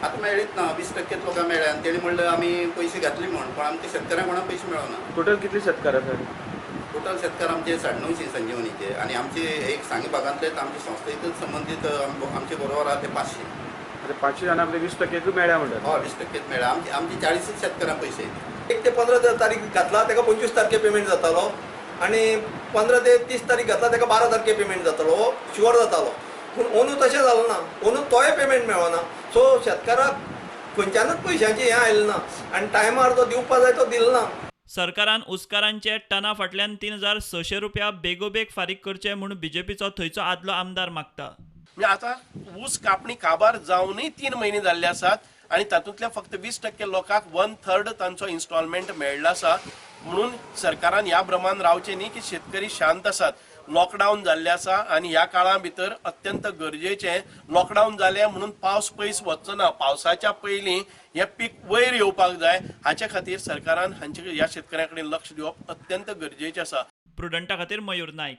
आता मेळीत ना 20% लोकांक मेळ्ळ्या आनी तेणी म्हणलें आमी पयशे घातले म्हूण, पण आमच्या शेतकऱ्यांक कोणाक पयशे मेळना. टोटल कितले शेतकार आसा? टोटल शेतकार आमचे 950 संजीवनीचे, आणि आमचे एक सांगी भागांतलेच आमचे संस्थेतच संबंधित आमचे बरोबर आहा ते 500. म्हणजे 500 जाणांक 20% मेळ्ळ्या म्हणटात. हय 20% मेळ्ळा. आमची 40 शेतकारांक पयशे येता. 1 ते 15 तारीख घातला तेका 25 तारखे पेमेंट जातालो, आणि 15 ते 30 तारीख घातला तेका 12 तारखे पेमेंट जातालो, हो शुअर जातालो. पूण अंदू तशें जालें ना, अंदू तोय पेमेंट मेळना. सो शेतकाराक खंयच्यानूच पयशांचें हें आयलें ना, आनी टायमार जो दिवपा जाय तो दिलो ना. सरकारान उस्कारांचे टना फाटल्यान 3600 रुपया बेगोबेग फारीक करचे म्हूण बीजेपीचो थंयचो आदलो आमदार मागता. म्हणजे आता ऊस कापणी काबार जावनय 3 महिने जाल्ले आसात, आणि तातूंतल्या फक्त 20% लोकांक 1/3 तांचो इन्स्टॉलमेंट मेळ्ळो आसा. म्हणून सरकारान ह्या भ्रमान रावचें न्ही की शेतकरी शांत आसात. लॉकडावन जाल्लें आसा, आणि ह्या काळा भितर अत्यंत गरजेचें. लॉकडावन जालें म्हणून पावस पयस वचचो ना, पावसाच्या पयलीं हें पीक वयर येवपाक जाय. हाचे खातीर सरकारान ह्या शेतकऱ्यां कडेन लक्ष दिवप अत्यंत गरजेचें आसा. प्रुडंटा खातीर मयूर नाईक.